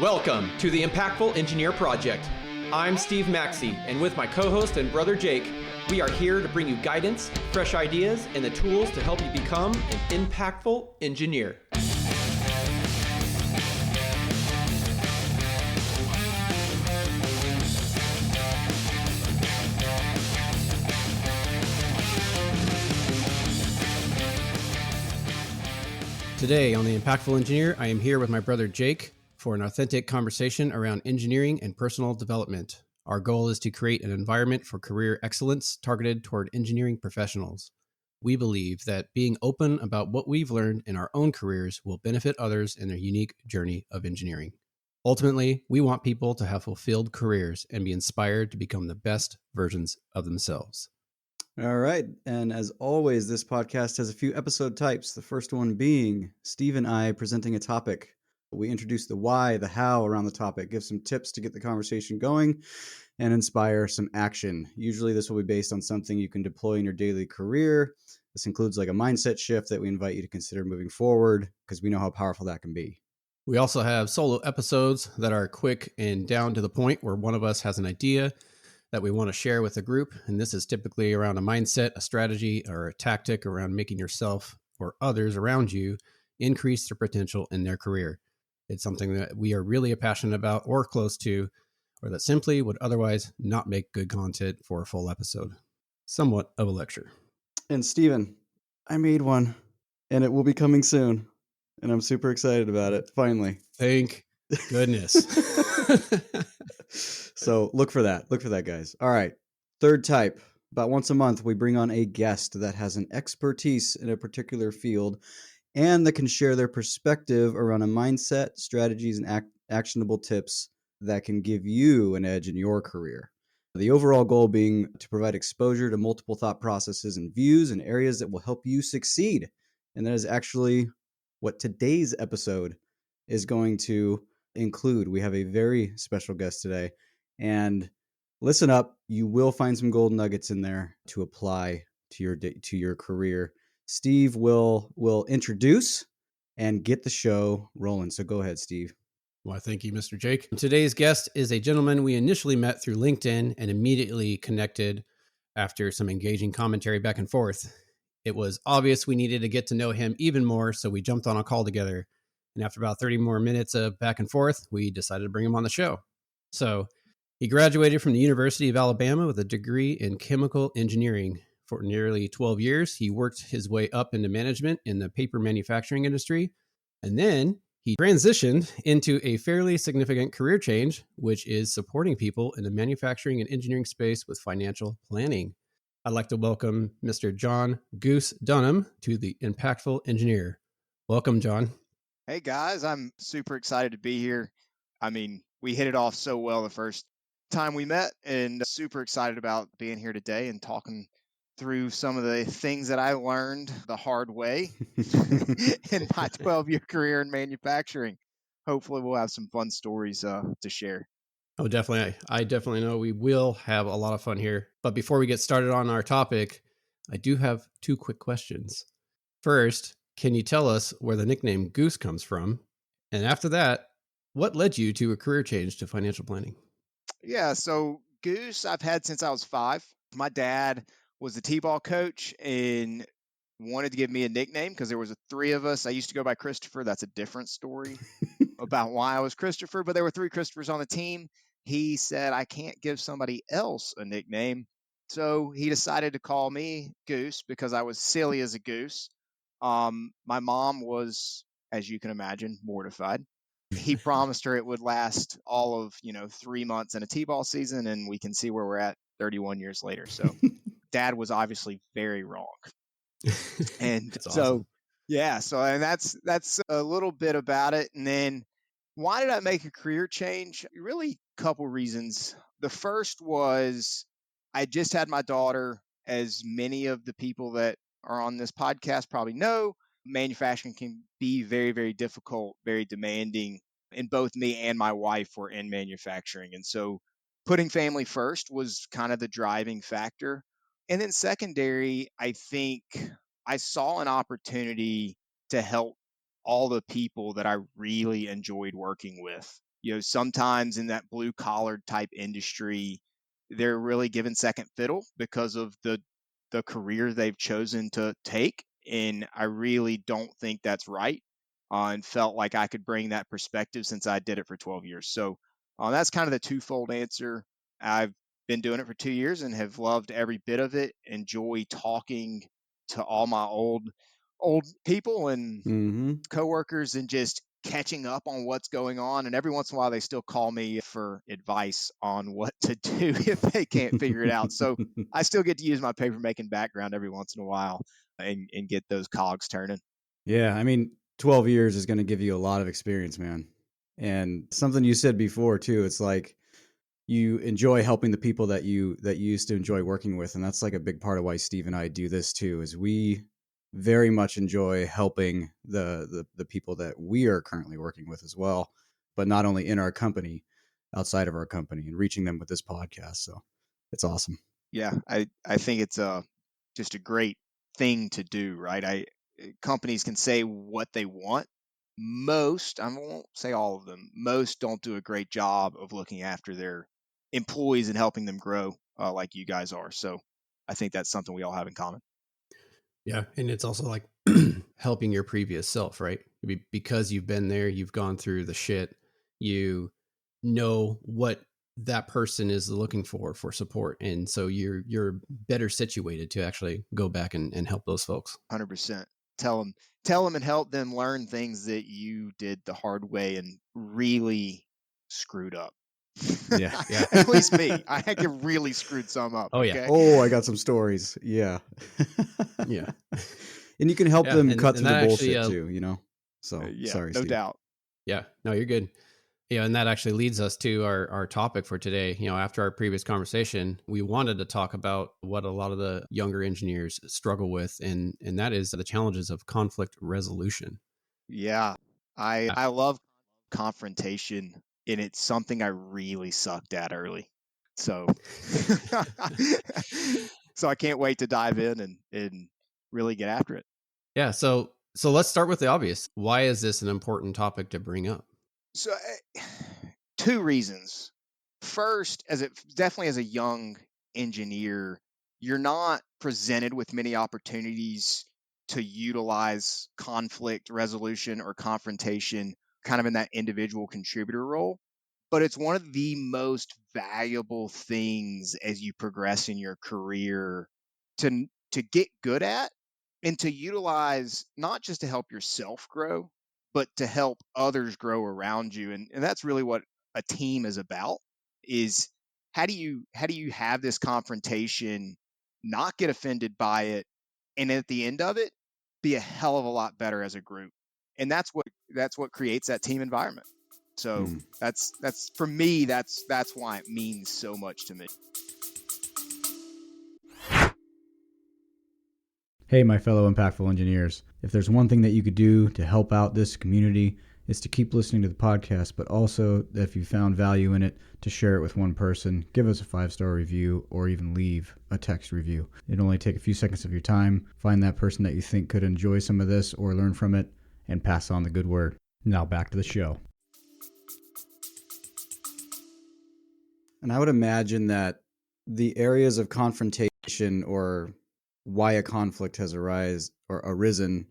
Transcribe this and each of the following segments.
Welcome to the Impactful Engineer Project. I'm Steve Maxey, and with my co-host and brother Jake, we are here to bring you guidance, fresh ideas, and the tools to help you become an impactful engineer. Today on the Impactful Engineer, I am here with my brother Jake for an authentic conversation around engineering and personal development. Our goal is to create an environment for career excellence targeted toward engineering professionals. We believe that being open about what we've learned in our own careers will benefit others in their unique journey of engineering. Ultimately, we want people to have fulfilled careers and be inspired to become the best versions of themselves. All right. And as always, this podcast has a few episode types. The first one being Steve and I presenting a topic. We introduce the why, the how around the topic, give some tips to get the conversation going, and inspire some action. Usually this will be based on something you can deploy in your daily career. This includes like a mindset shift that we invite you to consider moving forward because we know how powerful that can be. We also have solo episodes that are quick and down to the point where one of us has an idea that we want to share with the group. And this is typically around a mindset, a strategy, or a tactic around making yourself or others around you increase their potential in their career. It's something that we are really passionate about or close to, or that simply would otherwise not make good content for a full episode. Somewhat of a lecture. And Steven, I made one, and it will be coming soon. And I'm super excited about it, finally. Thank goodness. So look for that. Look for that, guys. All right. Third type. About once a month, we bring on a guest that has an expertise in a particular field and that can share their perspective around a mindset, strategies, and actionable tips that can give you an edge in your career. The overall goal being to provide exposure to multiple thought processes and views in areas that will help you succeed. And that is actually what today's episode is going to include. We have a very special guest today. And listen up, you will find some gold nuggets in there to apply to your career. Steve will introduce and get the show rolling. So go ahead, Steve. Well, thank you, Mr. Jake. Today's guest is a gentleman we initially met through LinkedIn and immediately connected after some engaging commentary back and forth. It was obvious we needed to get to know him even more, so we jumped on a call together. And after about 30 more minutes of back and forth, we decided to bring him on the show. So he graduated from the University of Alabama with a degree in chemical engineering. For nearly 12 years, he worked his way up into management in the paper manufacturing industry. And then he transitioned into a fairly significant career change, which is supporting people in the manufacturing and engineering space with financial planning. I'd like to welcome Mr. John Goose Dunham to the Impactful Engineer. Welcome, John. Hey, guys. I'm super excited to be here. I mean, we hit it off so well the first time we met, and super excited about being here today and talking through some of the things that I learned the hard way in my 12-year career in manufacturing. Hopefully we'll have some fun stories to share. Oh, definitely. I definitely know we will have a lot of fun here. But before we get started on our topic, I do have two quick questions. First, can you tell us where the nickname Goose comes from? And after that, what led you to a career change to financial planning? Yeah, so Goose I've had since I was 5. My dad was the T-ball coach and wanted to give me a nickname because there was 3 of us. I used to go by Christopher. That's a different story about why I was Christopher, but there were 3 Christophers on the team. He said, I can't give somebody else a nickname. So he decided to call me Goose because I was silly as a goose. My mom was, as you can imagine, mortified. He promised her it would last all of, 3 months in a T-ball season, and we can see where we're at 31 years later. So Dad was obviously very wrong. And That's so, awesome. yeah, and that's a little bit about it. And then why did I make a career change? Really a couple reasons. The first was I just had my daughter. As many of the people that are on this podcast probably know, manufacturing can be very, very difficult, very demanding. And both me and my wife were in manufacturing. And so putting family first was kind of the driving factor. And then secondary, I think I saw an opportunity to help all the people that I really enjoyed working with. Sometimes in that blue collar type industry, they're really given second fiddle because of the career they've chosen to take. And I really don't think that's right. And felt like I could bring that perspective since I did it for 12 years. So that's kind of the twofold answer. I've been doing it for 2 years and have loved every bit of it. Enjoy talking to all my old people and Mm-hmm. coworkers and just catching up on what's going on. And every once in a while, they still call me for advice on what to do if they can't figure it out. So I still get to use my paper making background every once in a while and get those cogs turning. Yeah, I mean, 12 years is going to give you a lot of experience, man. And something you said before too, it's like you enjoy helping the people that you used to enjoy working with, and that's like a big part of why Steve and I do this too, is we very much enjoy helping the people that we are currently working with as well, but not only in our company, outside of our company, and reaching them with this podcast. So it's awesome. Yeah, I think it's just a great thing to do, right? Companies can say what they want. Most, I won't say all of them, most don't do a great job of looking after their employees and helping them grow like you guys are. So I think that's something we all have in common. Yeah. And it's also like helping your previous self, right? Because you've been there, you've gone through the shit, you know what that person is looking for support. And so you're better situated to actually go back and help those folks. 100%. Tell them and help them learn things that you did the hard way and really screwed up. Yeah. Yeah. At least me. I get really screwed some up. Oh, yeah. Okay. Oh, I got some stories. Yeah. Yeah. And you can help Yeah. them And cut through the that actually, bullshit too, you know? So Yeah, sorry, no Steve. doubt. yeah, no, you're good. Yeah, and that actually leads us to our topic for today. After our previous conversation, we wanted to talk about what a lot of the younger engineers struggle with, and that is the challenges of conflict resolution. Yeah. I love confrontation, and it's something I really sucked at early. So so I can't wait to dive in and really get after it. Yeah, so let's start with the obvious. Why is this an important topic to bring up? So two reasons. First, definitely as a young engineer, you're not presented with many opportunities to utilize conflict resolution or confrontation kind of in that individual contributor role. But it's one of the most valuable things as you progress in your career to get good at and to utilize, not just to help yourself grow, but to help others grow around you. And that's really what a team is about, is how do you have this confrontation, not get offended by it, and at the end of it be a hell of a lot better as a group. And that's what creates that team environment. So Mm. that's for me, that's why it means so much to me. Hey, my fellow impactful engineers. If there's one thing that you could do to help out this community, it's to keep listening to the podcast, but also, if you found value in it, to share it with one person, give us a 5-star review, or even leave a text review. It'll only take a few seconds of your time. Find that person that you think could enjoy some of this or learn from it, and pass on the good word. Now back to the show. And I would imagine that the areas of confrontation, or why a conflict has arisen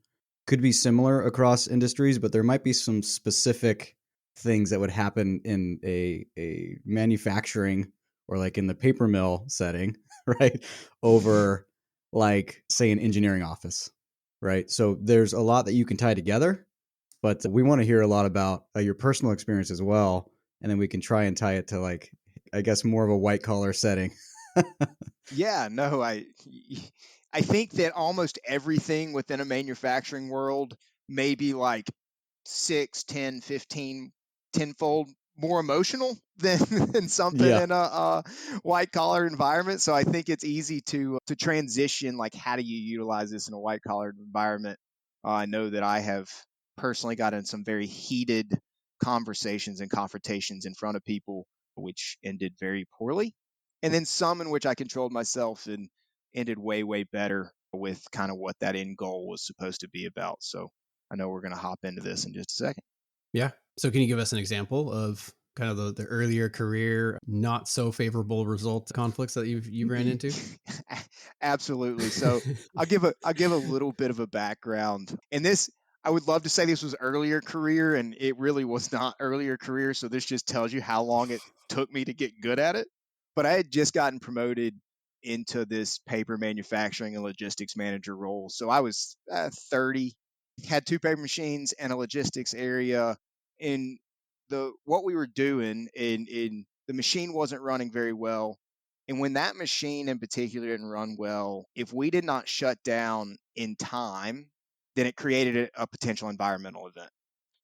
could be similar across industries, but there might be some specific things that would happen in a manufacturing or like in the paper mill setting, right? Over like, say, an engineering office, right? So there's a lot that you can tie together, but we want to hear a lot about your personal experience as well. And then we can try and tie it to, like, I guess, more of a white collar setting. Yeah, no, I think that almost everything within a manufacturing world may be like 6, 10, 15, tenfold more emotional than than something Yeah. in a white collar environment. So I think it's easy to transition, like, how do you utilize this in a white collar environment? I know that I have personally got in some very heated conversations and confrontations in front of people, which ended very poorly, and then some in which I controlled myself and ended way, way better with kind of what that end goal was supposed to be about. So I know we're going to hop into this in just a second. Yeah. So can you give us an example of kind of the earlier career, not so favorable result conflicts that you've ran into? Absolutely. So I'll give a little bit of a background. And this, I would love to say this was earlier career, and it really was not earlier career. So this just tells you how long it took me to get good at it. But I had just gotten promoted into this paper manufacturing and logistics manager role. So I was 30, had two paper machines and a logistics area. And the what we were doing in the machine wasn't running very well, and when that machine in particular didn't run well, if we did not shut down in time, then it created a potential environmental event.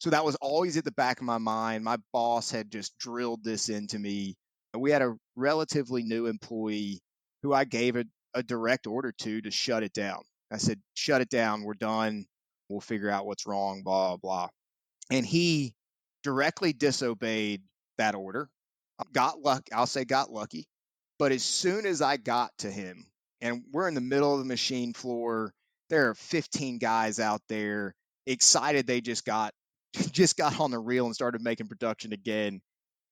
So that was always at the back of my mind. My boss had just drilled this into me. We had a relatively new employee who I gave a direct order to shut it down. I said, shut it down. We're done. We'll figure out what's wrong, blah, blah. And he directly disobeyed that order. Got lucky. I'll say got lucky. But as soon as I got to him, and we're in the middle of the machine floor, there are 15 guys out there excited they just got just got on the reel and started making production again.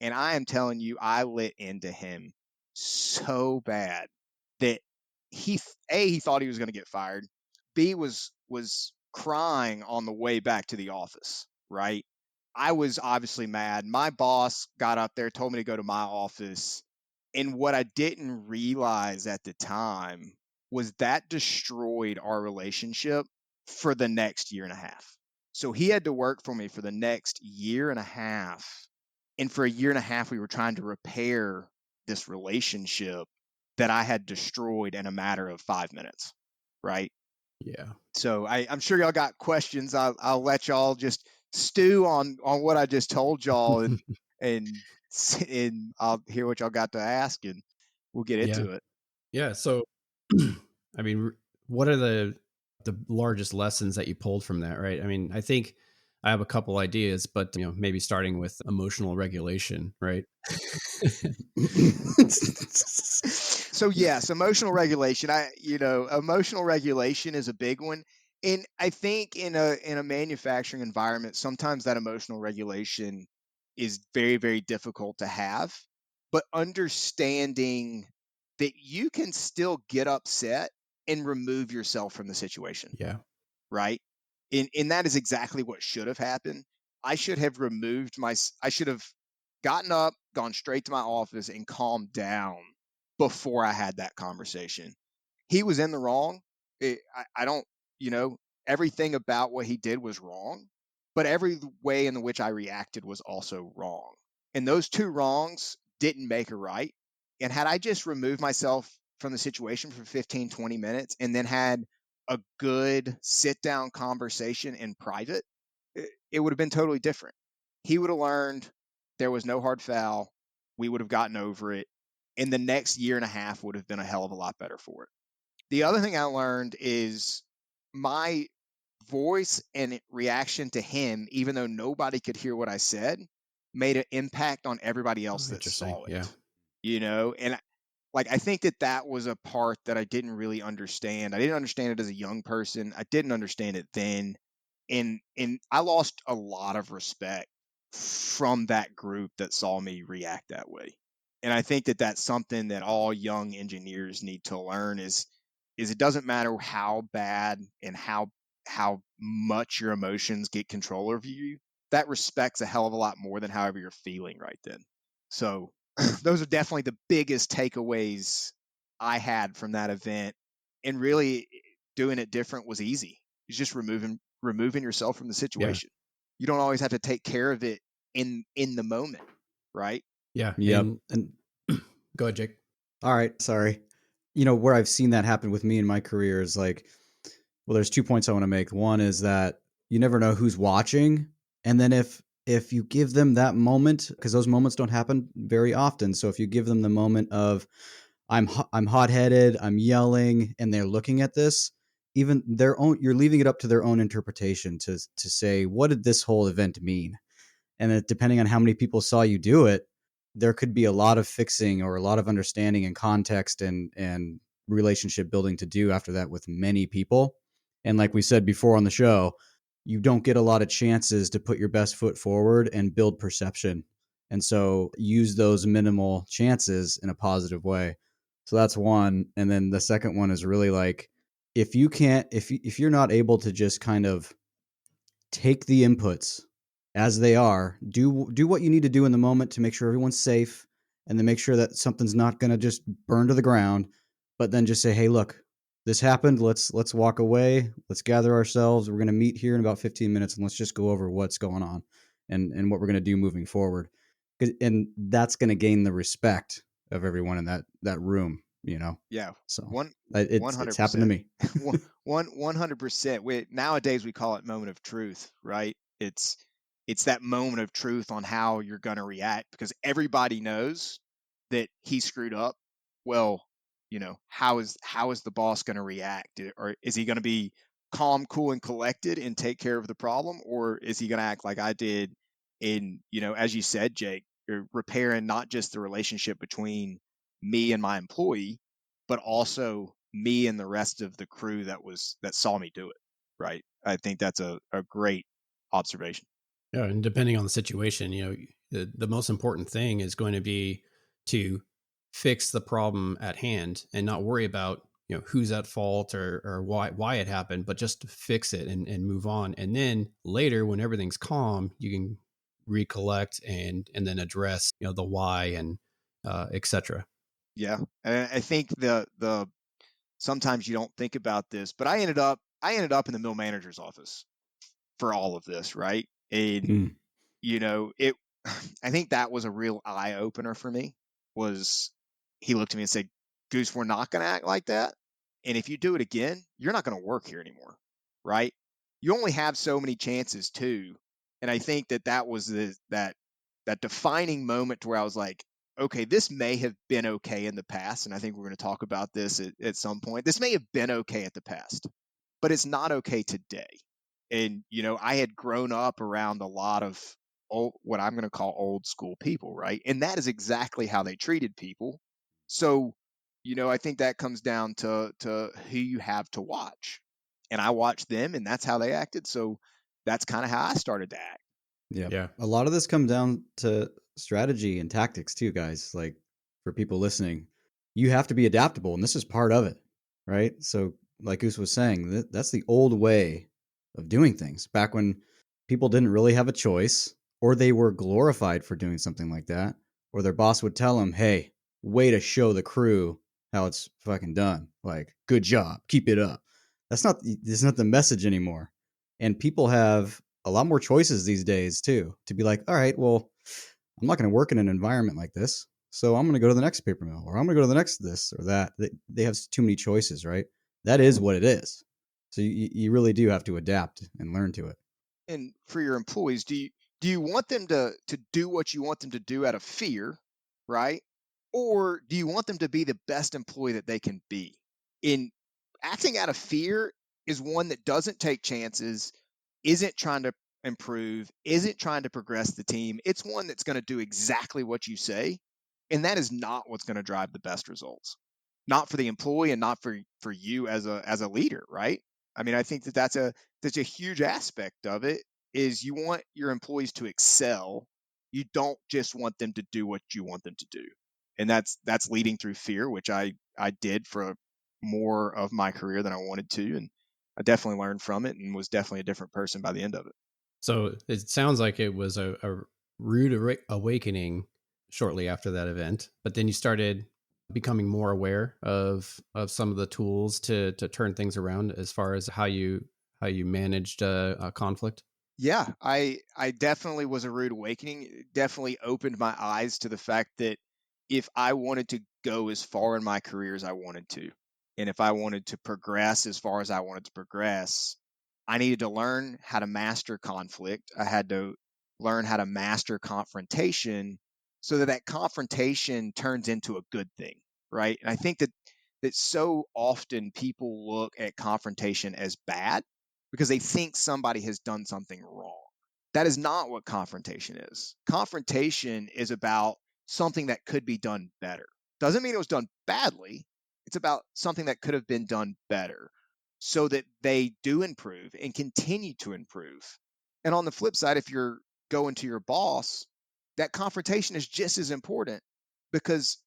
And I am telling you, I lit into him so bad that he thought he was going to get fired. B was crying on the way back to the office, right? I was obviously mad. My boss got up there, told me to go to my office. And what I didn't realize at the time was that destroyed our relationship for the next year and a half. So he had to work for me for the next year and a half. And for a year and a half, we were trying to repair this relationship that I had destroyed in a matter of 5 minutes. Right. Yeah. So I'm sure y'all got questions. I'll let y'all just stew on what I just told y'all, and and I'll hear what y'all got to ask, and we'll get Yeah. into it. Yeah. So, I mean, what are the largest lessons that you pulled from that? Right. I mean, I think I have a couple ideas, but maybe starting with emotional regulation, right? So yes, emotional regulation. Emotional regulation is a big one. And I think in a manufacturing environment, sometimes that emotional regulation is very, very difficult to have. But understanding that you can still get upset and remove yourself from the situation, Yeah. right? And that is exactly what should have happened. I should have I should have gotten up, gone straight to my office and calmed down before I had that conversation. He was in the wrong. I don't, you know, everything about what he did was wrong, but every way in which I reacted was also wrong. And those two wrongs didn't make a right. And had I just removed myself from the situation for 15, 20 minutes and then had a good sit down conversation in private, it would have been totally different. He would have learned there was no hard foul. We would have gotten over it. And the next year and a half would have been a hell of a lot better for it. The other thing I learned is my voice and reaction to him, even though nobody could hear what I said, made an impact on everybody else Oh, that interesting. saw Yeah. it. And like I think that was a part that I didn't really understand. I didn't understand it as a young person. I didn't understand it then, and I lost a lot of respect from that group that saw me react that way. And I think that that's something that all young engineers need to learn is it doesn't matter how bad and how much your emotions get control over you. That respect's a hell of a lot more than however you're feeling right then. So those are definitely the biggest takeaways I had from that event. And really doing it different was easy. It's just removing yourself from the Yeah. situation. You don't always have to take care of it in the moment, right? Yeah. Yep. And go ahead, Jake. All right, sorry. Where I've seen that happen with me in my career is like, well, there's 2 points I want to make. One is that you never know who's watching, and then if you give them that moment, because those moments don't happen very often. So if you give them the moment of I'm hot-headed, I'm yelling, and they're looking at this, even their own, you're leaving it up to their own interpretation to say, what did this whole event mean? And that depending on how many people saw you do it, there could be a lot of fixing or a lot of understanding and context and relationship building to do after that with many people. And like we said before on the show, you don't get a lot of chances to put your best foot forward and build perception And so use those minimal chances in a positive way. So that's one. And then the second one is really like, if you're not able to just kind of take the inputs as they are, do what you need to do in the moment to make sure everyone's safe, and then make sure that something's not going to just burn to the ground, but then just say, hey, look, this happened. Let's walk away. Let's gather ourselves. We're going to meet here in about 15 minutes, and let's just go over what's going on and what we're going to do moving forward. And that's going to gain the respect of everyone in that room, Yeah, so one one it's hundred happened to percent, me. 100%. Nowadays we call it moment of truth, right? It's that moment of truth on how you're going to react, because everybody knows that he screwed up. Well, how is the boss going to react? Or is he going to be calm, cool, and collected and take care of the problem, or is he going to act like I did in, as you said, Jake, you're repairing not just the relationship between me and my employee, but also me and the rest of the crew that saw me do it. Right. I think that's a great observation. Yeah, and depending on the situation, the most important thing is going to be to fix the problem at hand and not worry about who's at fault or why it happened, but just fix it and move on. And then later, when everything's calm, you can recollect and then address the why and etc. Yeah. And I think the sometimes you don't think about this, but I ended up in the mill manager's office for all of this, right? And Mm. it I think that was a real eye opener for me. Was he looked at me and said, "Goose, we're not going to act like that. And if you do it again, you're not going to work here anymore." Right? You only have so many chances too. And I think that was that defining moment where I was like, okay, this may have been okay in the past. And I think we're going to talk about this at some point. This may have been okay at the past, but it's not okay today. And, I had grown up around a lot of what I'm going to call old school people, right? And that is exactly how they treated people. So, I think that comes down to who you have to watch. And I watched them, and that's how they acted. So that's kind of how I started to act. Yeah. Yeah. A lot of this comes down to strategy and tactics too, guys. Like, for people listening, you have to be adaptable, and this is part of it, right? So, like Goose was saying, that's the old way of doing things. Back when people didn't really have a choice, or they were glorified for doing something like that, or their boss would tell them, "Hey, way to show the crew how it's fucking done. Like, good job, keep it up." That's not the message anymore. And people have a lot more choices these days too, to be like, all right, well, I'm not going to work in an environment like this, so I'm going to go to the next paper mill, or I'm going to go to the next this or that. They have too many choices, right? That is what it is. So you really do have to adapt and learn to it. And for your employees, do you want them to do what you want them to do out of fear, right? Or do you want them to be the best employee that they can be? In acting out of fear is one that doesn't take chances, isn't trying to improve, isn't trying to progress the team. It's one that's going to do exactly what you say, and that is not what's going to drive the best results. Not for the employee and not for you as a leader, right? I mean, I think that's a huge aspect of it. Is you want your employees to excel. You don't just want them to do what you want them to do. And that's leading through fear, which I did for more of my career than I wanted to, and I definitely learned from it and was definitely a different person by the end of it. So it sounds like it was a rude awakening shortly after that event, but then you started becoming more aware of some of the tools to turn things around as far as how you managed a conflict. Yeah, I definitely was a rude awakening. It definitely opened my eyes to the fact that if I wanted to go as far in my career as I wanted to, and if I wanted to progress as far as I wanted to progress, I needed to learn how to master conflict. I had to learn how to master confrontation so that confrontation turns into a good thing, right? And I think that so often people look at confrontation as bad because they think somebody has done something wrong. That is not what confrontation is. Confrontation is about something that could be done better. Doesn't mean it was done badly. It's about something that could have been done better so that they do improve and continue to improve. And on the flip side, if you're going to your boss, that confrontation is just as important, because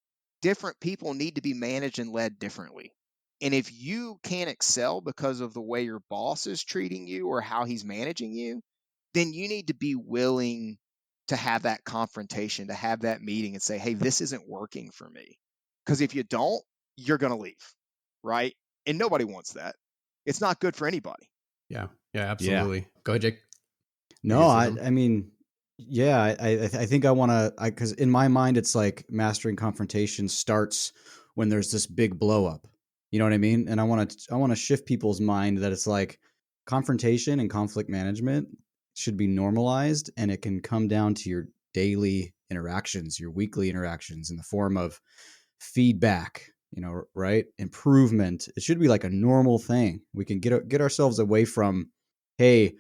different people need to be managed and led differently. And if you can't excel because of the way your boss is treating you or how he's managing you, then you need to be willing to have that confrontation, to have that meeting and say, hey, this isn't working for me. Because if you don't, you're going to leave. Right. And nobody wants that. It's not good for anybody. Yeah. Yeah. Absolutely. Go ahead, Jake. You No, gonna say something? I mean, yeah, I think I want to, because in my mind, it's like mastering confrontation starts when there's this big blow up. You know what I mean? And I want to shift people's mind that it's like confrontation and conflict management should be normalized, and it can come down to your daily interactions, your weekly interactions in the form of feedback, right? Improvement. It should be like a normal thing. We can get ourselves away from, hey,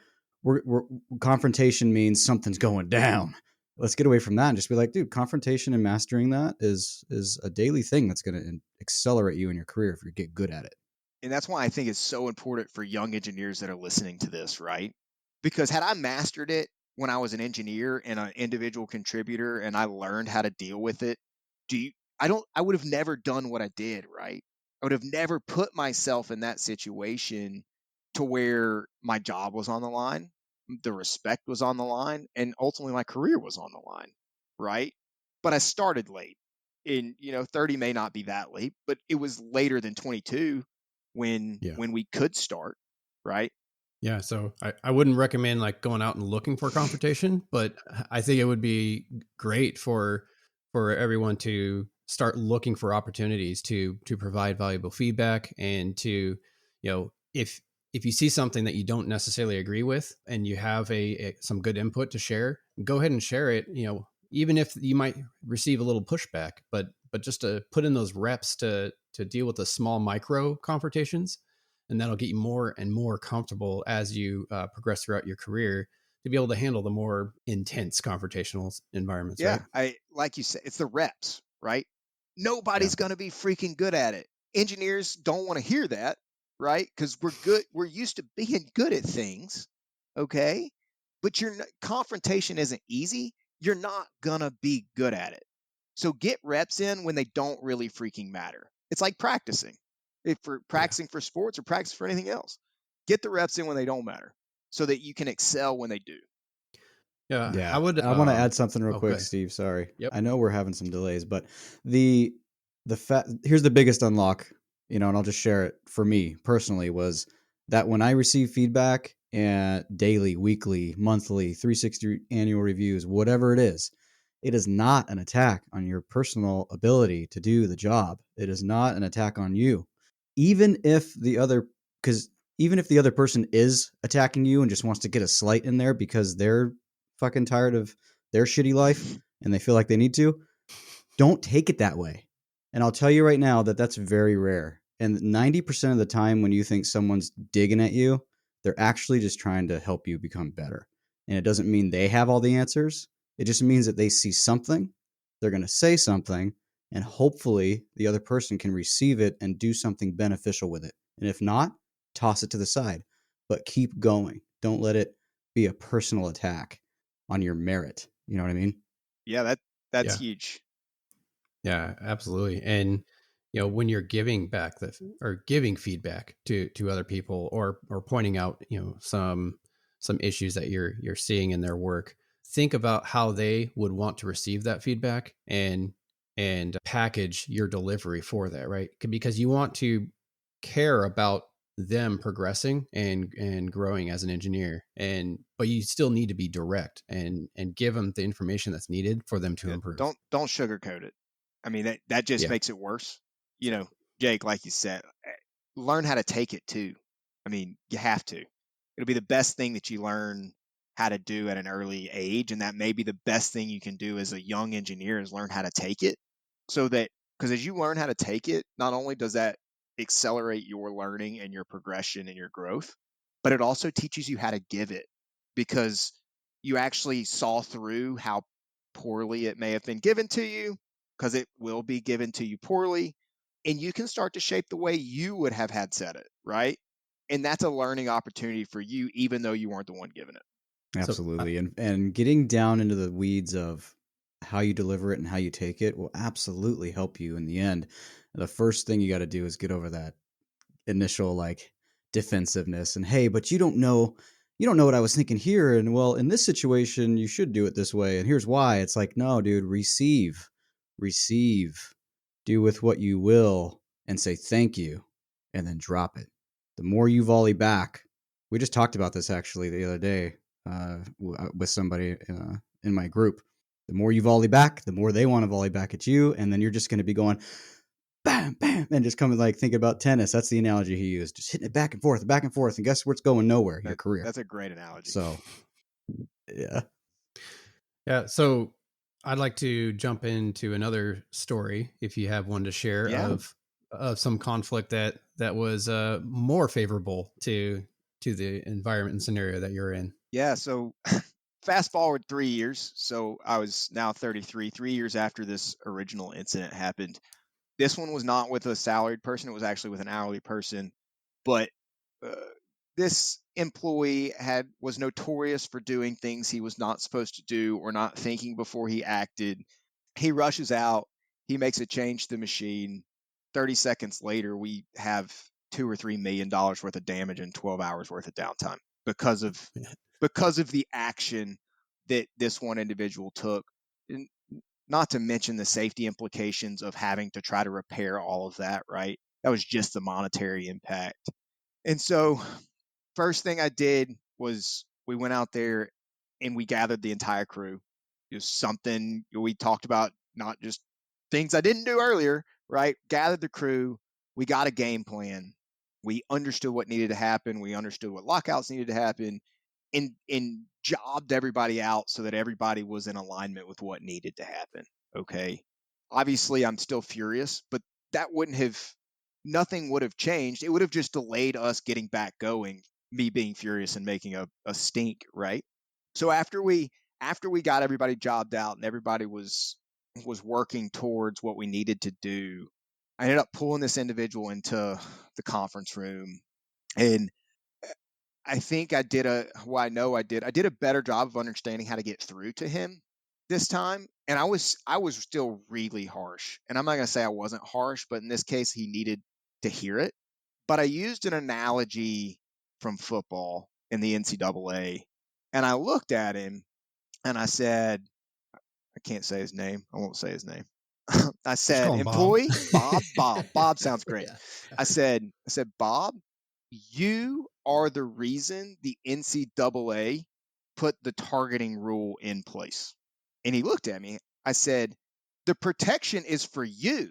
we're confrontation means something's going down. Let's get away from that and just be like, dude, confrontation and mastering that is a daily thing that's going to accelerate you in your career if you get good at it. And that's why I think it's so important for young engineers that are listening to this, right? Because had I mastered it when I was an engineer and an individual contributor and I learned how to deal with it, do you, I would have never done what I did, right? I would have never put myself in that situation to where my job was on the line, the respect was on the line, and ultimately my career was on the line, right? But I started late. And 30 may not be that late, but it was later than 22 when Yeah. we could start, right? Yeah, so I wouldn't recommend like going out and looking for confrontation, but I think it would be great for everyone to start looking for opportunities to provide valuable feedback and to, if you see something that you don't necessarily agree with and you have some good input to share, go ahead and share it, even if you might receive a little pushback, but just to put in those reps to deal with the small micro confrontations, and that'll get you more and more comfortable as you progress throughout your career to be able to handle the more intense confrontational environments, right? Yeah, I like you said, it's the reps, right? Yeah. Nobody's going to be freaking good at it. Engineers don't want to hear that, right? Because we're good. We're used to being good at things, okay? But confrontation isn't easy. You're not gonna be good at it. So get reps in when they don't really freaking matter. It's like practicing. If for Yeah. practicing for sports or practice for anything else, get the reps in when they don't matter, so that you can excel when they do. Yeah. I Yeah. would, And I want to add something real quick, okay. Steve. Sorry. Yep. I know we're having some delays, but the here's the biggest unlock, and I'll just share it for me personally, was that when I receive feedback and daily, weekly, monthly, 360 annual reviews, whatever it is not an attack on your personal ability to do the job. It is not an attack on you. Even if the other cuz even if the other person is attacking you and just wants to get a slight in there because they're fucking tired of their shitty life and they feel like they need to, don't take it that way. And I'll tell you right now that that's very rare. And 90% of the time when you think someone's digging at you, they're actually just trying to help you become better. And it doesn't mean they have all the answers. It just means that they see something, they're going to say something, and hopefully the other person can receive it and do something beneficial with it. And if not, toss it to the side. But keep going. Don't let it be a personal attack on your merit. You know what I mean? Yeah, that's Yeah. huge. Yeah, absolutely. And when you're giving back or giving feedback to other people, or pointing out, some issues that you're seeing in their work, think about how they would want to receive that feedback and package your delivery for that, right? Because you want to care about them progressing and growing as an engineer, but you still need to be direct and give them the information that's needed for them to Yeah, improve. don't sugarcoat it. I mean, that just Yeah. makes it worse. Jake, like you said, learn how to take it too. I mean, you have to. It'll be the best thing that you learn how to do at an early age, and that may be the best thing you can do as a young engineer is learn how to take it. So that, because as you learn how to take it, not only does that accelerate your learning and your progression and your growth, but it also teaches you how to give it, because you actually saw through how poorly it may have been given to you, because it will be given to you poorly, and you can start to shape the way you would have had said it, right? And that's a learning opportunity for you, even though you weren't the one giving it. So Absolutely. And getting down into the weeds of how you deliver it and how you take it will absolutely help you in the end. The first thing you got to do is get over that initial like defensiveness and, hey, but you don't know what I was thinking here, and well, in this situation you should do it this way, and here's why. It's like, no, dude, receive, do with what you will, and say thank you, and then drop it. The more you volley back, we just talked about this actually the other day with somebody in my group. The more you volley back, the more they want to volley back at you, and then you're just going to be going bam, bam, and just coming like think about tennis. That's the analogy he used. Just hitting it back and forth, and guess where it's going? Nowhere. Your career. That's a great analogy. So, yeah. Yeah. So I'd like to jump into another story if you have one to share of some conflict that was more favorable to the environment and scenario that you're in. Yeah. So fast forward 3 years. So I was now 33, 3 years after this original incident happened. This one was not with a salaried person. It was actually with an hourly person. But uh, this employee was notorious for doing things he was not supposed to do or not thinking before he acted. He rushes out. He makes a change to the machine. 30 seconds later, we have $2 or $3 million worth of damage and 12 hours worth of downtime because of the action that this one individual took. And not to mention the safety implications of having to try to repair all of that, right? That was just the monetary impact. And so, first thing I did was we went out there and we gathered the entire crew. It was something we talked about, not just things I didn't do earlier, right? Gathered the crew. We got a game plan. We understood what needed to happen. We understood what lockouts needed to happen, and jobbed everybody out so that everybody was in alignment with what needed to happen. Okay. Obviously, I'm still furious, but that wouldn't have, nothing would have changed. It would have just delayed us getting back going, me being furious and making a stink, right? So after we got everybody jobbed out and everybody was working towards what we needed to do, I ended up pulling this individual into the conference room, and I think I did I did a better job of understanding how to get through to him this time. And I was still really harsh. And I'm not going to say I wasn't harsh, but in this case he needed to hear it. But I used an analogy from football in the NCAA, and I looked at him and I said, I can't say his name. I won't say his name. I Just said, call him Bob. employee, Bob sounds great. Yeah. I said, Bob, you are the reason the NCAA put the targeting rule in place. And he looked at me. I said, the protection is for you.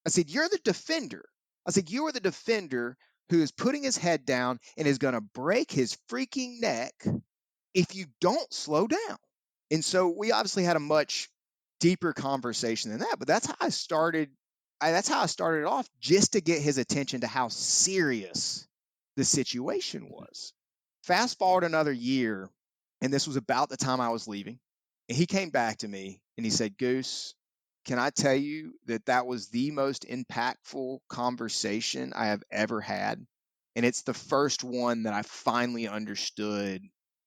I said, you're the defender. I said, you are the defender who is putting his head down and is going to break his freaking neck if you don't slow down. And so we obviously had a much deeper conversation than that, but that's how I started. That's how I started off, just to get his attention to how serious the situation was. Fast forward another year, and this was about the time I was leaving. And he came back to me and he said, Goose, can I tell you that that was the most impactful conversation I have ever had? And it's the first one that I finally understood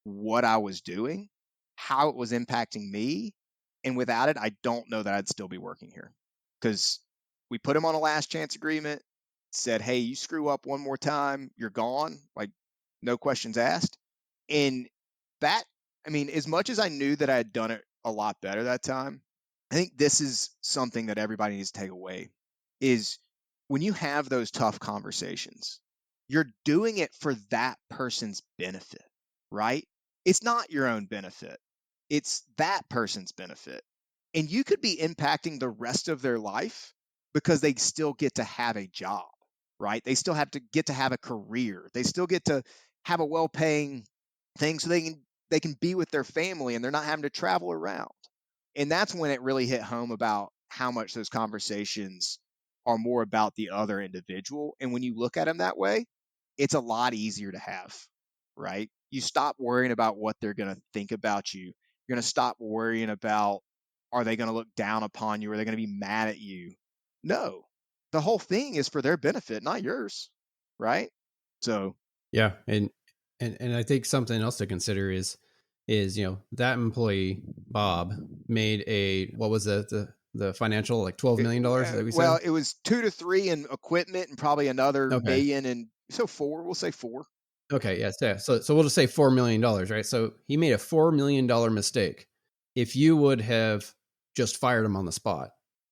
what I was doing, how it was impacting me. And without it, I don't know that I'd still be working here, because we put him on a last chance agreement, said, hey, you screw up one more time, you're gone, like no questions asked. And that, I mean, as much as I knew that I had done it a lot better that time, I think this is something that everybody needs to take away, is when you have those tough conversations, you're doing it for that person's benefit, right? It's not your own benefit. It's that person's benefit. And you could be impacting the rest of their life because they still get to have a job, right? They still have to get to have a career. They still get to have a well-paying thing so they can be with their family and they're not having to travel around. And that's when it really hit home about how much those conversations are more about the other individual. And when you look at them that way, it's a lot easier to have, right? You stop worrying about what they're going to think about you. You're going to stop worrying about, are they going to look down upon you? Are they going to be mad at you? No, the whole thing is for their benefit, not yours, right? So Yeah, and I think something else to consider is is, that employee, Bob, made what was the financial, like $12 million that we said? Well, it was 2 to 3 in equipment and probably another Okay. million, and so 4, we'll say 4. Okay, yes, yeah. So we'll just say $4 million, right? So he made a $4 million mistake. If you would have just fired him on the spot,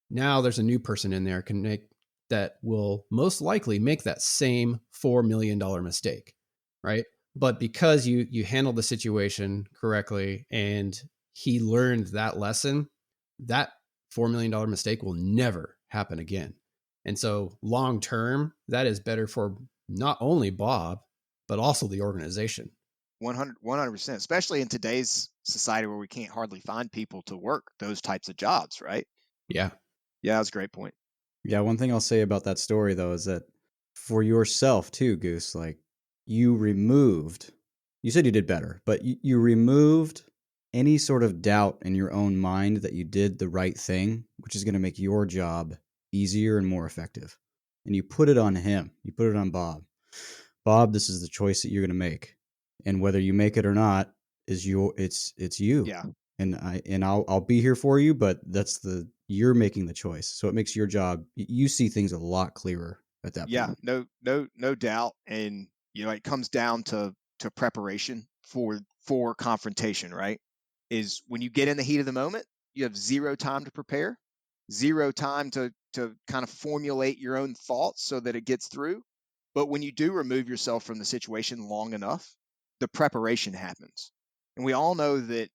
now there's a new person in there that will most likely make that same $4 million mistake, right? But because you handled the situation correctly and he learned that lesson, that $4 million mistake will never happen again. And so long term, that is better for not only Bob, but also the organization. 100%, especially in today's society where we can't hardly find people to work those types of jobs, right? Yeah. Yeah, that's a great point. Yeah, one thing I'll say about that story though is that for yourself too, Goose, like you said you did better, but you removed any sort of doubt in your own mind that you did the right thing, which is going to make your job easier and more effective. And you put it on him. You put it on Bob. Bob, this is the choice that you're going to make. And whether you make it or not is it's you. Yeah. And I'll be here for you, but you're making the choice. So it makes your job, you see things a lot clearer at that Yeah, point. no doubt. And it comes down to preparation for confrontation, right? Is when you get in the heat of the moment, you have zero time to prepare, zero time to kind of formulate your own thoughts so that it gets through. But when you do remove yourself from the situation long enough, the preparation happens. And we all know that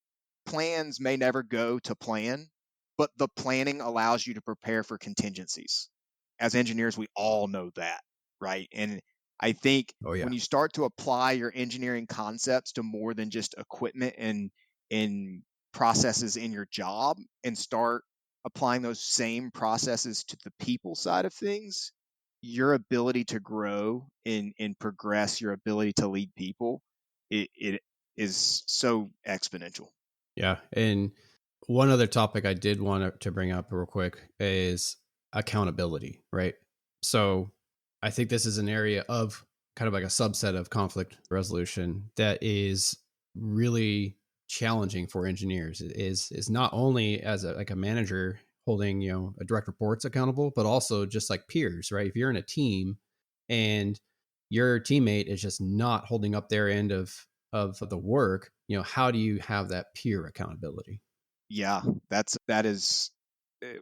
plans may never go to plan, but the planning allows you to prepare for contingencies. As engineers, we all know that, right? And I think Oh yeah. when you start to apply your engineering concepts to more than just equipment and in processes in your job and start applying those same processes to the people side of things, your ability to grow and progress, your ability to lead people, it is so exponential. Yeah. And one other topic I did want to bring up real quick is accountability, right? So I think this is an area of kind of like a subset of conflict resolution that is really challenging for engineers. It is not only as a manager holding, a direct reports accountable, but also just like peers, right? If you're in a team and your teammate is just not holding up their end of the work, how do you have that peer accountability? Yeah, that is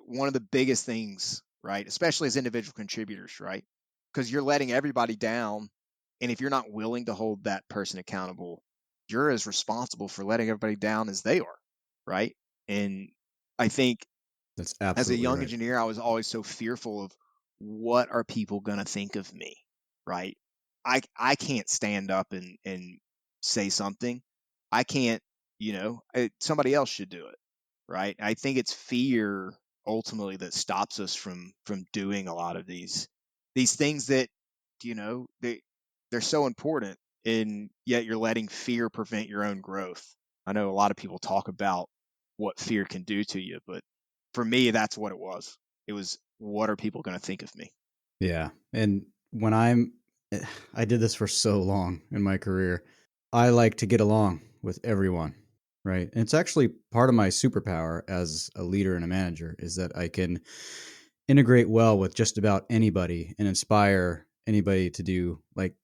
one of the biggest things, right? Especially as individual contributors, right? Because you're letting everybody down, and if you're not willing to hold that person accountable, you're as responsible for letting everybody down as they are, right? And I think That's as a absolutely young right. engineer, I was always so fearful of what are people going to think of me, right? I can't stand up and say something. I can't, somebody else should do it, right? I think it's fear ultimately that stops us from doing a lot of these things that they're so important, and yet you're letting fear prevent your own growth. I know a lot of people talk about what fear can do to you, but for me, that's what it was. It was, what are people going to think of me? Yeah. And when I did this for so long in my career, I like to get along with everyone, right? And it's actually part of my superpower as a leader and a manager is that I can integrate well with just about anybody and inspire anybody to do like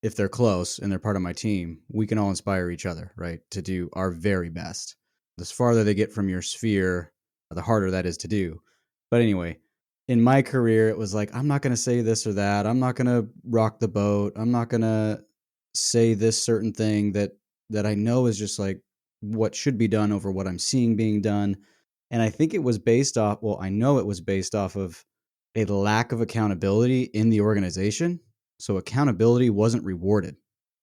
if they're close and they're part of my team, we can all inspire each other, right? To do our very best. The farther they get from your sphere, the harder that is to do. But anyway, in my career, it was like, I'm not going to say this or that. I'm not going to rock the boat. I'm not going to say this certain thing that I know is just like what should be done over what I'm seeing being done. And I think it was based off, well, I know it was based off of a lack of accountability in the organization. So accountability wasn't rewarded,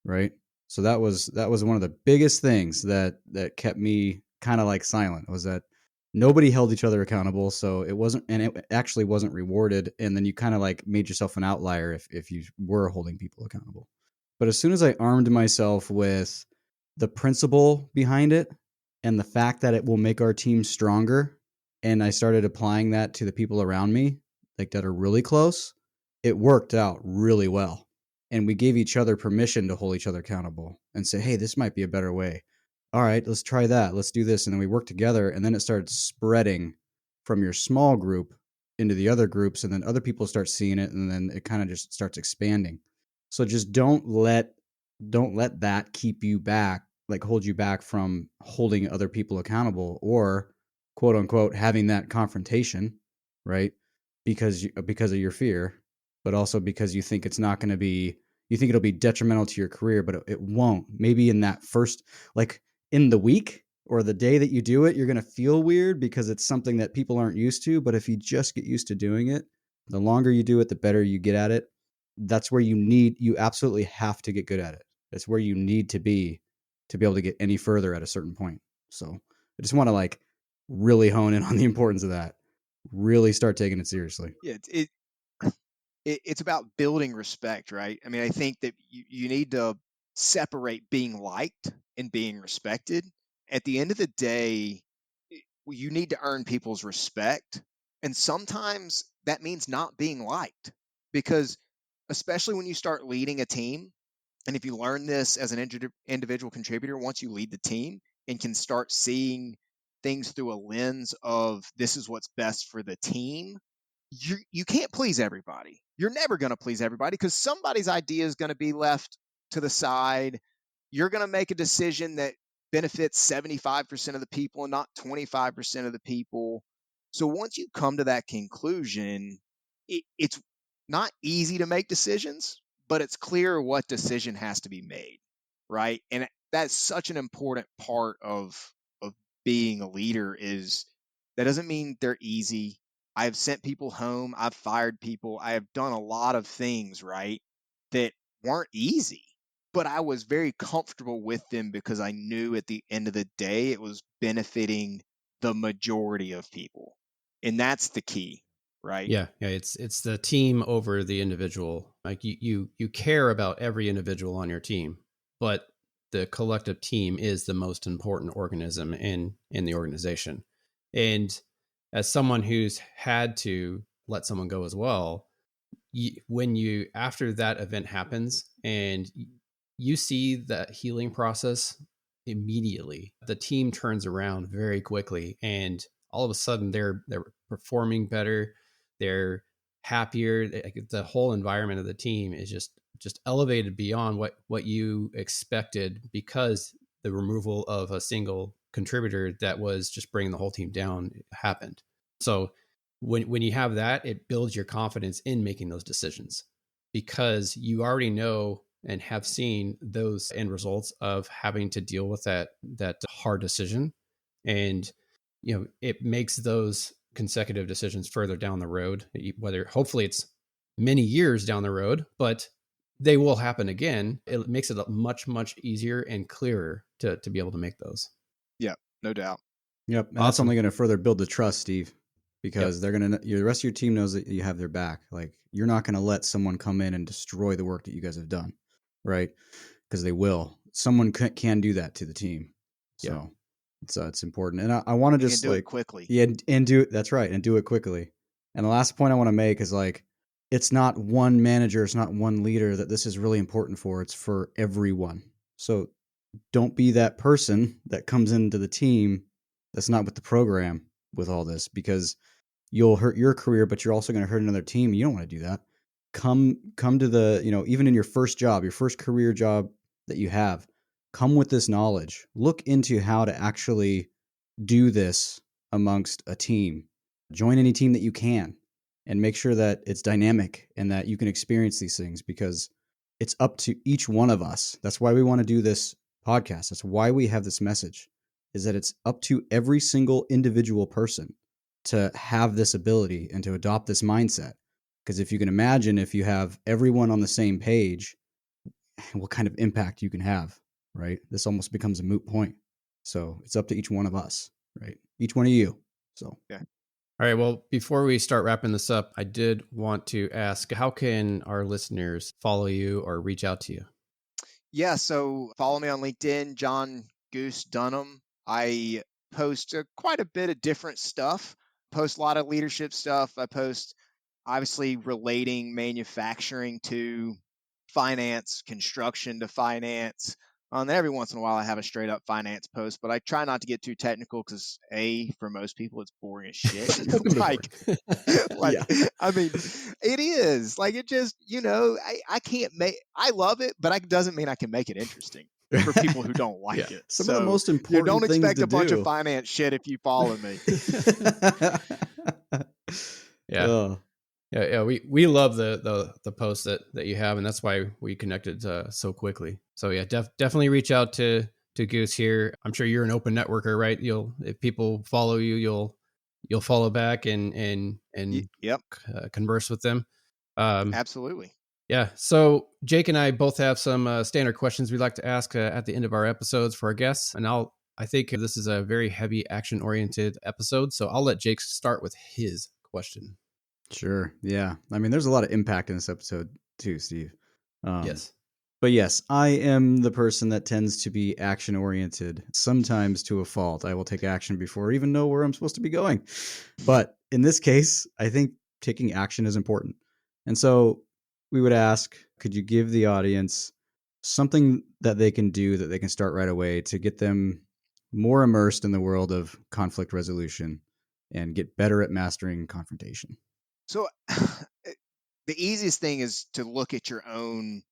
right? So that was one of the biggest things that kept me kind of like silent was that nobody held each other accountable. So it actually wasn't rewarded. And then you kind of like made yourself an outlier if you were holding people accountable. But as soon as I armed myself with the principle behind it and the fact that it will make our team stronger, and I started applying that to the people around me, like that are really close, it worked out really well. And we gave each other permission to hold each other accountable and say, hey, this might be a better way. all right, let's try that. Let's do this. And then we work together. And then it starts spreading from your small group into the other groups. And then other people start seeing it. And then it kind of just starts expanding. So just don't let that keep you back, like hold you back from holding other people accountable or quote unquote having that confrontation, right? Because of your fear, but also because you think it's not going to be, you think it'll be detrimental to your career, but it won't. Maybe in that first, like in the week or the day that you do it, you're going to feel weird because it's something that people aren't used to. But if you just get used to doing it, the longer you do it, the better you get at it. That's where you absolutely have to get good at it. That's where you need to be able to get any further at a certain point. So I just want to like really hone in on the importance of that. Really start taking it seriously. Yeah, it's about building respect, right? I mean, I think that you need to separate being liked and being respected. At the end of the day, you need to earn people's respect. And sometimes that means not being liked because, especially when you start leading a team, and if you learn this as an individual contributor, once you lead the team and can start seeing things through a lens of this is what's best for the team, you can't please everybody. You're never going to please everybody because somebody's idea is going to be left to the side. You're going to make a decision that benefits 75% of the people and not 25% of the people. So once you come to that conclusion, it's not easy to make decisions, but it's clear what decision has to be made, right? And that's such an important part of being a leader. Is that doesn't mean they're easy. I've sent people home, I've fired people, I have done a lot of things, right, that weren't easy, but I was very comfortable with them because I knew at the end of the day it was benefiting the majority of people. And that's the key, right? Yeah, it's the team over the individual. Like you care about every individual on your team, but the collective team is the most important organism in the organization. And as someone who's had to let someone go as well, when you after that event happens and you see that healing process immediately, the team turns around very quickly, and all of a sudden they're performing better, they're happier. The whole environment of the team is just elevated beyond what you expected because the removal of a single contributor that was just bringing the whole team down happened. So when you have that, it builds your confidence in making those decisions because you already know and have seen those end results of having to deal with that hard decision. And it makes those consecutive decisions further down the road, whether hopefully it's many years down the road, but they will happen again. It makes it much easier and clearer to be able to make those. Yeah, no doubt. Yep. And that's Awesome. only going to further build the trust, Steve, because Yep. they're going to, the rest of your team knows that you have their back. Like you're not going to let someone come in and destroy the work that you guys have done. Right. Because they will. Someone can do that to the team. Yeah. So it's important. And I want to You can just do it like, quickly. yeah, and do it. That's right. And do it quickly. And the last point I want to make is like, it's not one manager, it's not one leader that this is really important for. It's for everyone. So don't be that person that comes into the team that's not with the program with all this, because you'll hurt your career, but you're also going to hurt another team. You don't want to do that. Come to the, even in your first job, your first career job that you have, come with this knowledge. Look into how to actually do this amongst a team. Join any team that you can and make sure that it's dynamic and that you can experience these things, because it's up to each one of us. That's why we want to do this podcast. That's why we have this message, is that it's up to every single individual person to have this ability and to adopt this mindset. Because if you can imagine, if you have everyone on the same page, what kind of impact you can have, right? This almost becomes a moot point. So it's up to each one of us, right? Each one of you. So Yeah. All right. Well, before we start wrapping this up, I did want to ask, how can our listeners follow you or reach out to you? Yeah, so follow me on LinkedIn, John Goose Dunham. I post quite a bit of different stuff. Post a lot of leadership stuff. I post obviously relating manufacturing to finance, construction to finance. And every once in a while I have a straight up finance post, but I try not to get too technical because for most people it's boring as shit. It can be like, like, Yeah. I mean, it is like, it just, I can't I love it, but it doesn't mean I can make it interesting for people who don't like Yeah. it. Some of the So most you don't important things expect to a bunch of do. finance shit if you follow me. Yeah. Oh, Yeah, we love the posts that you have, and that's why we connected so quickly. So yeah, definitely reach out to Goose here. I'm sure you're an open networker, right? If people follow you, you'll follow back and Yep, converse with them. Um, absolutely. yeah. So Jake and I both have some standard questions we'd like to ask at the end of our episodes for our guests, and I think this is a very heavy action oriented episode, so I'll let Jake start with his question. sure. Yeah. I mean, there's a lot of impact in this episode too, Steve. Yes. But yes, I am the person that tends to be action oriented, sometimes to a fault. I will take action before I even know where I'm supposed to be going. But in this case, I think taking action is important. And so we would ask, could you give the audience something that they can do that they can start right away to get them more immersed in the world of conflict resolution and get better at mastering confrontation? So the easiest thing is to look at your own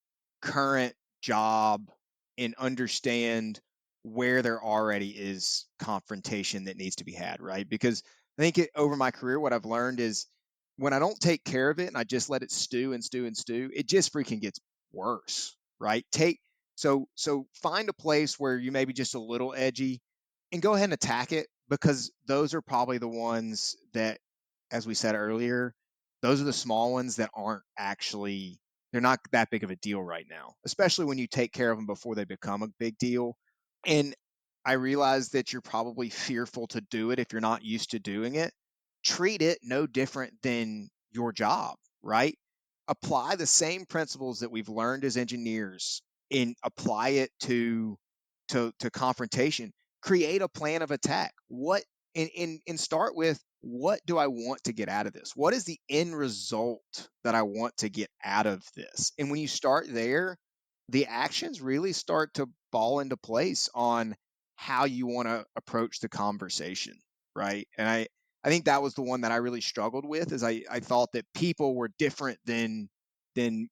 current job and understand where there already is confrontation that needs to be had, right? Because I think over my career, what I've learned is when I don't take care of it and I just let it stew and stew and stew, it just freaking gets worse, right? So find a place where you may be just a little edgy and go ahead and attack it, because those are probably the ones that, as we said earlier, those are the small ones that aren't actually, they're not that big of a deal right now, especially when you take care of them before they become a big deal. And I realize that you're probably fearful to do it if you're not used to doing it. Treat it no different than your job, right? Apply the same principles that we've learned as engineers and apply it to confrontation. Create a plan of attack. What and start with, what do I want to get out of this? What is the end result that I want to get out of this? And when you start there, the actions really start to fall into place on how you want to approach the conversation, right? And I think that was the one that I really struggled with, is I thought that people were different than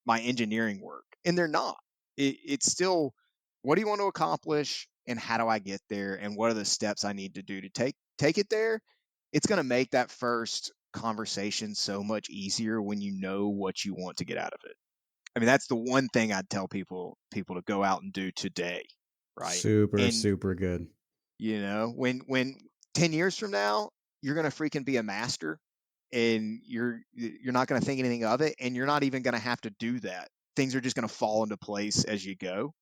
my engineering work, and they're not. It's still, what do you want to accomplish, and how do I get there, and what are the steps I need to do to take it there. It's going to make that first conversation so much easier when you know what you want to get out of it. I mean, that's the one thing I'd tell people to go out and do today, right? Super, And super good. when 10 years from now, you're going to freaking be a master, and you're not going to think anything of it, and you're not even going to have to do that. Things are just going to fall into place as you go.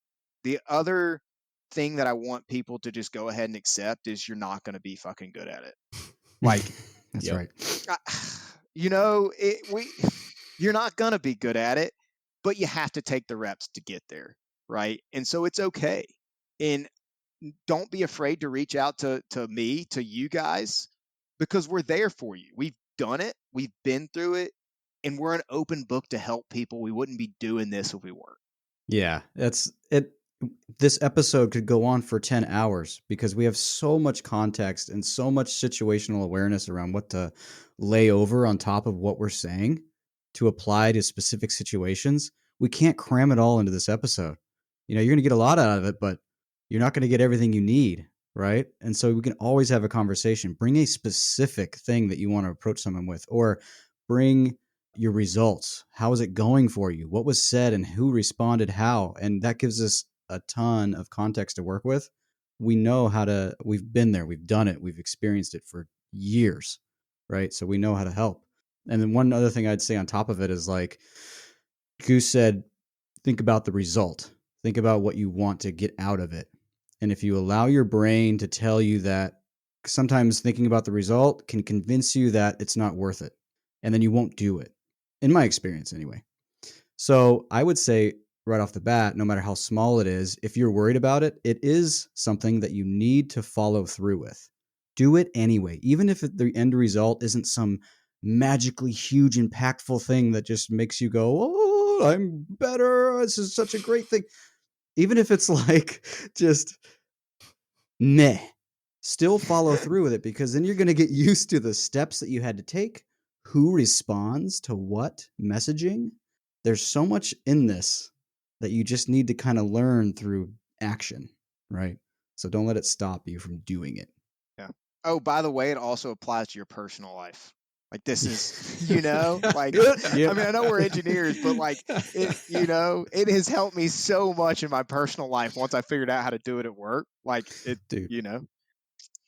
The other thing that I want people to just go ahead and accept is you're not going to be fucking good at it. Like, That's Yep. right. you're not going to be good at it, but you have to take the reps to get there, right? And so it's okay. And don't be afraid to reach out to me, to you guys, because we're there for you. We've done it, we've been through it, and we're an open book to help people. We wouldn't be doing this if we weren't. Yeah, that's it. This episode could go on for 10 hours because we have so much context and so much situational awareness around what to lay over on top of what we're saying to apply to specific situations. We can't cram it all into this episode. You're going to get a lot out of it, but you're not going to get everything you need, right? And so we can always have a conversation. Bring a specific thing that you want to approach someone with, or bring your results. How is it going for you? What was said and who responded how? And that gives us a ton of context to work with. We know we've been there, we've done it, we've experienced it for years, right? So we know how to help. And then one other thing I'd say on top of it is, like Goose said, think about the result. Think about what you want to get out of it. And if you allow your brain to tell you that, sometimes thinking about the result can convince you that it's not worth it. And then you won't do it. In my experience, anyway. So I would say right off the bat, no matter how small it is, if you're worried about it, it is something that you need to follow through with. Do it anyway, even if the end result isn't some magically huge, impactful thing that just makes you go, oh, I'm better. This is such a great thing. even if it's like just meh, still follow through with it, because then you're going to get used to the steps that you had to take, who responds to what messaging. There's so much in this that you just need to kind of learn through action, right? So don't let it stop you from doing it. Yeah. Oh, by the way, it also applies to your personal life. Like this is, like, Yep. I mean, I know we're engineers, but like it, it has helped me so much in my personal life once I figured out how to do it at work. Like it, Dude.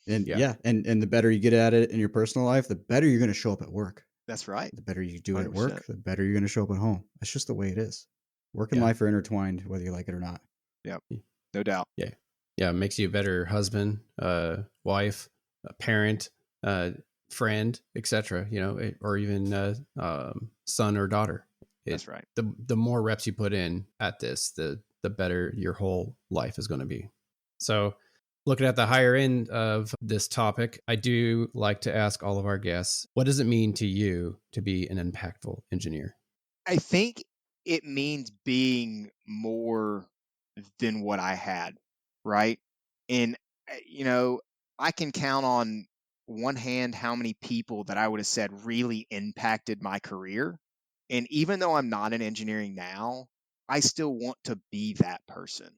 And Yeah. and the better you get at it in your personal life, the better you're going to show up at work. that's right. The better you do it at 100%. work, the better you're going to show up at home. That's just the way it is. Work and Yeah. life are intertwined, whether you like it or not. Yep. No doubt. Yeah. It makes you a better husband, wife, a parent, friend, etc. Or even son or daughter. That's right. The more reps you put in at this, the better your whole life is going to be. So, looking at the higher end of this topic, I do like to ask all of our guests, what does it mean to you to be an impactful engineer? I think it means being more than what I had, right? And I can count on one hand how many people that I would have said really impacted my career. And even though I'm not in engineering now, I still want to be that person.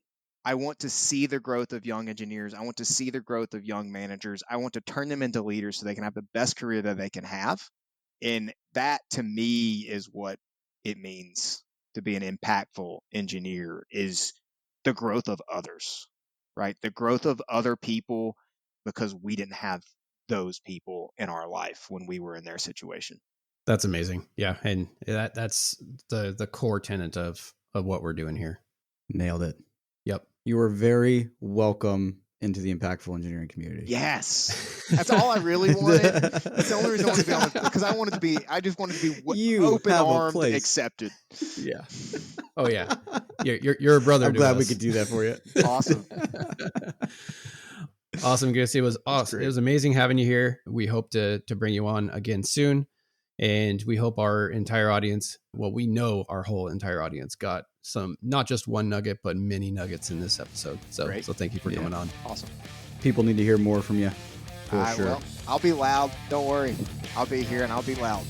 I want to see the growth of young engineers. I want to see the growth of young managers. I want to turn them into leaders so they can have the best career that they can have. And that to me is what it means to be an impactful engineer, is the growth of others, right? The growth of other people, because we didn't have those people in our life when we were in their situation. That's amazing. Yeah. And that's the core tenet of what we're doing here. Nailed it. Yep. You are very welcome into the impactful engineering community. Yes. That's all I really wanted. That's the only reason I wanted to be on it, because I just wanted to be open-armed accepted. Yeah. Oh yeah. You're a brother. I'm glad we could do that for you. Awesome. Awesome, Goose. It was awesome. It was amazing having you here. We hope to bring you on again soon. And we hope our entire audience, we know our whole entire audience got some, not just one nugget, but many nuggets in this episode. So thank you for coming on. Awesome. People need to hear more from you. For sure. Will. I'll be loud. Don't worry. I'll be here and I'll be loud.